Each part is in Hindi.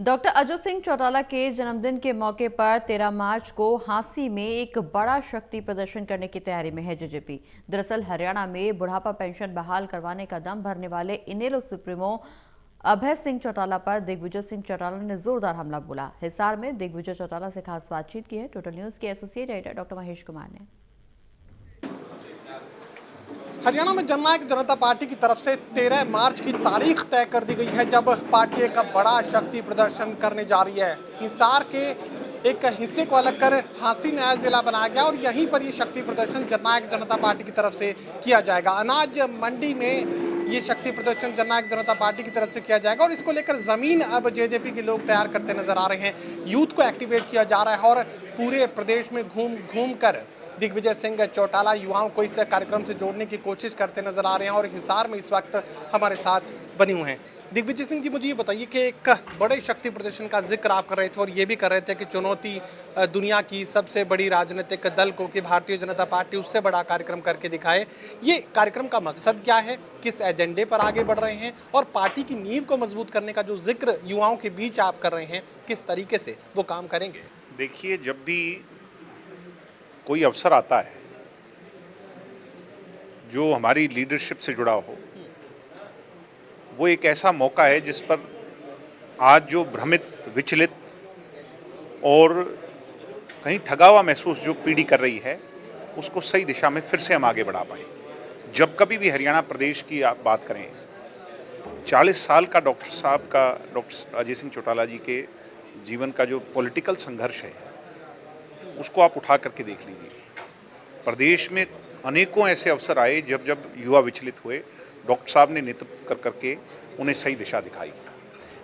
डॉक्टर अजय सिंह चौटाला के जन्मदिन के मौके पर 13 मार्च को हांसी में एक बड़ा शक्ति प्रदर्शन करने की तैयारी में है जेजेपी। दरअसल हरियाणा में बुढ़ापा पेंशन बहाल करवाने का दम भरने वाले इनेलो सुप्रीमो अभय सिंह चौटाला पर दिग्विजय सिंह चौटाला ने जोरदार हमला बोला। हिसार में दिग्विजय चौटाला से खास बातचीत की है टोटल न्यूज के associate editor doctor Mahesh Kumar ने। हरियाणा में जननायक जनता पार्टी की तरफ से 13 मार्च की तारीख तय कर दी गई है जब पार्टी एक बड़ा शक्ति प्रदर्शन करने जा रही है। हिसार के एक हिस्से को अलग कर हांसी नया जिला बनाया गया और यहीं पर ये शक्ति प्रदर्शन जननायक जनता पार्टी की तरफ से किया जाएगा। अनाज मंडी में ये शक्ति प्रदर्शन जननायक जनता पार्टी की तरफ से किया जाएगा और इसको लेकर जमीन अब जेजेपी के लोग तैयार करते नजर आ रहे हैं। यूथ को एक्टिवेट किया जा रहा है और पूरे प्रदेश में घूम घूम कर दिग्विजय सिंह चौटाला युवाओं को इस कार्यक्रम से जोड़ने की कोशिश करते नजर आ रहे हैं और हिसार में इस वक्त हमारे साथ बने हुए हैं। दिग्विजय सिंह जी, मुझे ये बताइए कि एक बड़े शक्ति प्रदर्शन का जिक्र आप कर रहे थे और ये भी कर रहे थे कि चुनौती दुनिया की सबसे बड़ी राजनीतिक दल को कि भारतीय जनता पार्टी उससे बड़ा कार्यक्रम करके दिखाए। ये कार्यक्रम का मकसद क्या है, किस एजेंडे पर आगे बढ़ रहे हैं और पार्टी की नींव को मजबूत करने का जो जिक्र युवाओं के बीच आप कर रहे हैं, किस तरीके से वो काम करेंगे? देखिए, जब भी कोई अवसर आता है जो हमारी लीडरशिप से जुड़ा हो, वो एक ऐसा मौका है जिस पर आज जो भ्रमित, विचलित और कहीं ठगा हुआ महसूस जो पीढ़ी कर रही है, उसको सही दिशा में फिर से हम आगे बढ़ा पाए। जब कभी भी हरियाणा प्रदेश की आप बात करें, 40 साल का डॉक्टर अजय सिंह चौटाला जी के जीवन का जो पॉलिटिकल संघर्ष है, उसको आप उठा करके देख लीजिए। प्रदेश में अनेकों ऐसे अवसर आए जब जब युवा विचलित हुए, डॉक्टर साहब ने नेतृत्व कर करके उन्हें सही दिशा दिखाई।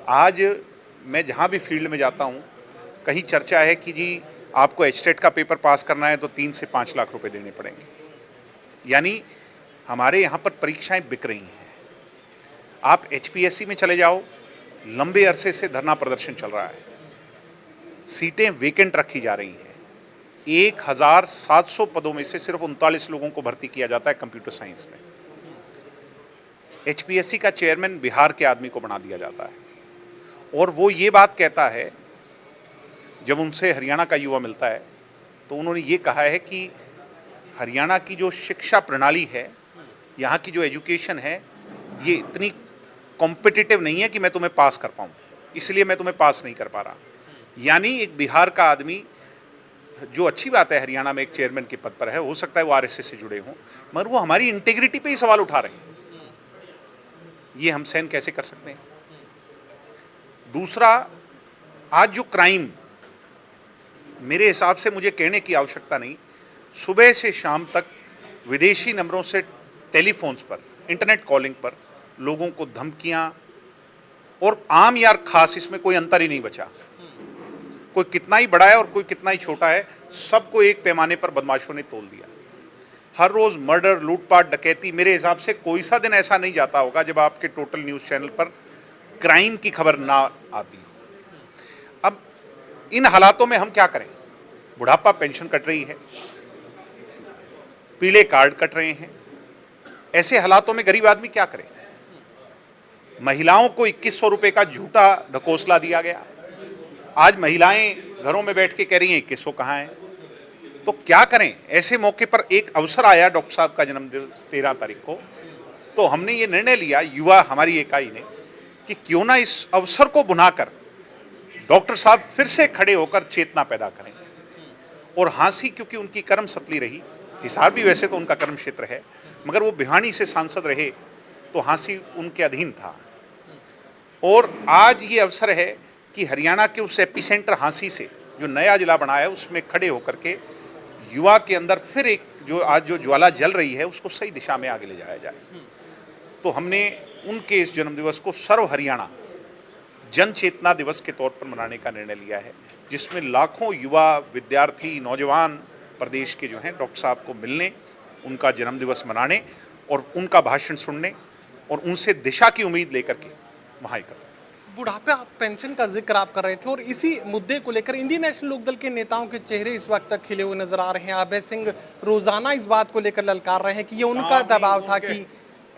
आज मैं जहाँ भी फील्ड में जाता हूँ, कहीं चर्चा है कि जी आपको एचटेट का पेपर पास करना है तो 3 से 5 लाख रुपए देने पड़ेंगे। यानी हमारे यहाँ पर परीक्षाएं बिक रही हैं। आप एचपीएससी में चले जाओ, लंबे अरसे से धरना प्रदर्शन चल रहा है, सीटें वेकेंट रखी जा रही हैं। 1700 पदों में से सिर्फ 39 लोगों को भर्ती किया जाता है कंप्यूटर साइंस में। एचपीएससी का चेयरमैन बिहार के आदमी को बना दिया जाता है और वो ये बात कहता है, जब उनसे हरियाणा का युवा मिलता है तो उन्होंने ये कहा है कि हरियाणा की जो शिक्षा प्रणाली है, यहाँ की जो एजुकेशन है, ये इतनी कॉम्पिटिटिव नहीं है कि मैं तुम्हें पास कर पाऊँ, इसलिए मैं तुम्हें पास नहीं कर पा रहा। यानी एक बिहार का आदमी, जो अच्छी बात है हरियाणा में एक चेयरमैन के पद पर है, हो सकता है वो आरएसएस से जुड़े हों, मगर वो हमारी इंटीग्रिटी पे ही सवाल उठा रहे हैं। ये हम सहन कैसे कर सकते हैं? दूसरा, आज जो क्राइम, मेरे हिसाब से मुझे कहने की आवश्यकता नहीं, सुबह से शाम तक विदेशी नंबरों से टेलीफोन्स पर, इंटरनेट कॉलिंग पर लोगों को धमकियां, और आम यार खास, इसमें कोई अंतर ही नहीं बचा। कोई कितना ही बड़ा है और कोई कितना ही छोटा है, सबको एक पैमाने पर बदमाशों ने तोल दिया। हर रोज मर्डर, लूटपाट, डकैती। मेरे हिसाब से कोई सा दिन ऐसा नहीं जाता होगा जब आपके टोटल न्यूज़ चैनल पर क्राइम की खबर ना आती हो। अब इन हालातों में हम क्या करें? बुढ़ापा पेंशन कट रही है, पीले कार्ड कट रहे हैं। ऐसे हालातों में गरीब आदमी क्या करे? महिलाओं को 2100 रुपये का झूठा ढकोसला दिया गया। आज महिलाएं घरों में बैठ के कह रही हैं 2100 कहाँ है? तो क्या करें? ऐसे मौके पर एक अवसर आया, डॉक्टर साहब का जन्मदिवस 13 तारीख को, तो हमने ये निर्णय लिया, युवा हमारी इकाई ने, कि क्यों ना इस अवसर को बुनाकर डॉक्टर साहब फिर से खड़े होकर चेतना पैदा करें। और हांसी, क्योंकि उनकी कर्म सतली रही, हिसार भी वैसे तो उनका कर्म क्षेत्र है, मगर वो भिवानी से सांसद रहे तो हांसी उनके अधीन था। और आज ये अवसर है कि हरियाणा के उस एपिसेंटर हांसी से जो नया जिला बना है, उसमें खड़े होकर के युवा के अंदर फिर एक जो आज जो ज्वाला जल रही है, उसको सही दिशा में आगे ले जाया जाए। तो हमने उनके इस जन्मदिवस को सर्व हरियाणा जन चेतना दिवस के तौर पर मनाने का निर्णय लिया है, जिसमें लाखों युवा, विद्यार्थी, नौजवान प्रदेश के जो हैं डॉक्टर साहब को मिलने, उनका जन्मदिवस मनाने और उनका भाषण सुनने और उनसे दिशा की उम्मीद लेकर के वहाँ एकत्र। बुढ़ापा पेंशन का जिक्र आप कर रहे थे और इसी मुद्दे को लेकर इंडियन नेशनल लोकदल के नेताओं के चेहरे इस वक्त तक खिले हुए नजर आ रहे हैं। अभय सिंह रोजाना इस बात को लेकर ललकार रहे हैं कि ये उनका दबाव था कि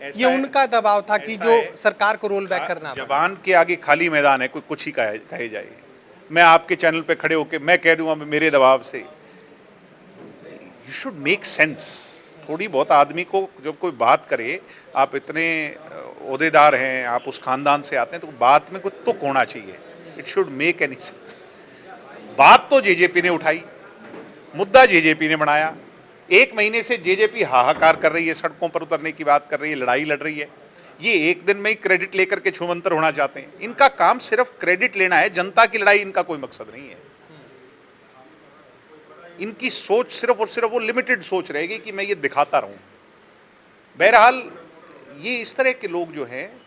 ऐसा ये है- उनका दबाव था कि ऐसा जो है- सरकार को रोल बैक करना पड़ा। जबान के आगे खाली मैदान है, कोई कुछ ही कहे जाए। मैं आपके चैनल पे खड़े होके मैं कह दूंगा मेरे दबाव से, यू शुड मेक सेंस। थोड़ी बहुत आदमी को जब कोई बात करे, आप इतने ओहदेदार हैं, आप उस खानदान से आते हैं, तो बात में कुछ तुक होना चाहिए। It should make any sense. बात तो जेजेपी ने उठाई, मुद्दा जेजेपी ने बनाया। 1 महीने से जेजेपी हाहाकार कर रही है, सड़कों पर उतरने की बात कर रही है, लड़ाई लड़ रही है। ये एक दिन में ही क्रेडिट लेकर के छूमंतर होना चाहते हैं। इनका काम सिर्फ क्रेडिट लेना है, जनता की लड़ाई इनका कोई मकसद नहीं है। इनकी सोच सिर्फ और सिर्फ वो लिमिटेड सोच रहेगी कि मैं ये दिखाता रहूं। बहरहाल ये इस तरह के लोग जो हैं,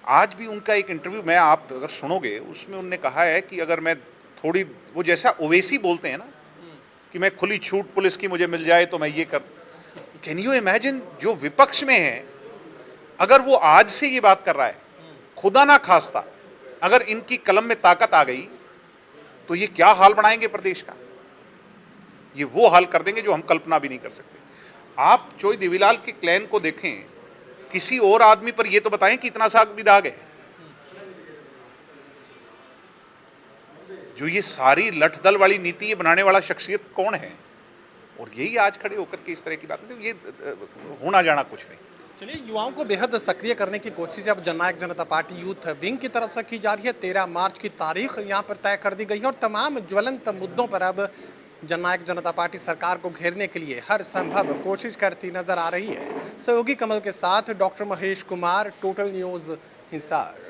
आज भी उनका एक इंटरव्यू मैं आप अगर सुनोगे, उसमें उन्होंने कहा है कि अगर मैं थोड़ी, वो जैसा ओवैसी बोलते हैं ना कि मैं खुली छूट पुलिस की मुझे मिल जाए तो मैं ये कर। कैन यू इमेजिन, जो विपक्ष में है, अगर वो आज से ये बात कर रहा है, खुदा ना खास्ता अगर इनकी कलम में ताकत आ गई तो ये क्या हाल बनाएंगे प्रदेश का। ये वो हाल कर देंगे जो हम कल्पना भी नहीं कर सकते। आप चोई देवीलाल के क्लैन को देखें, किसी और आदमी पर ये तो बताएं कि इतना साग भी दाग है। जो ये सारी लठदल वाली नीति ये बनाने वाला शख्सियत कौन है, और यही आज खड़े होकर के इस तरह की बातें, तो ये होना जाना कुछ नहीं। चलिए, युवाओं को बेहद सक्रिय करने की कोशिश अब जननायक जनता पार्टी यूथ विंग की तरफ से की जा रही है। 13 मार्च की तारीख यहाँ पर तय कर दी गई है और तमाम ज्वलंत मुद्दों पर अब जननायक जनता पार्टी सरकार को घेरने के लिए हर संभव कोशिश करती नजर आ रही है। सहयोगी कमल के साथ doctor Mahesh Kumar, total news, Hisar.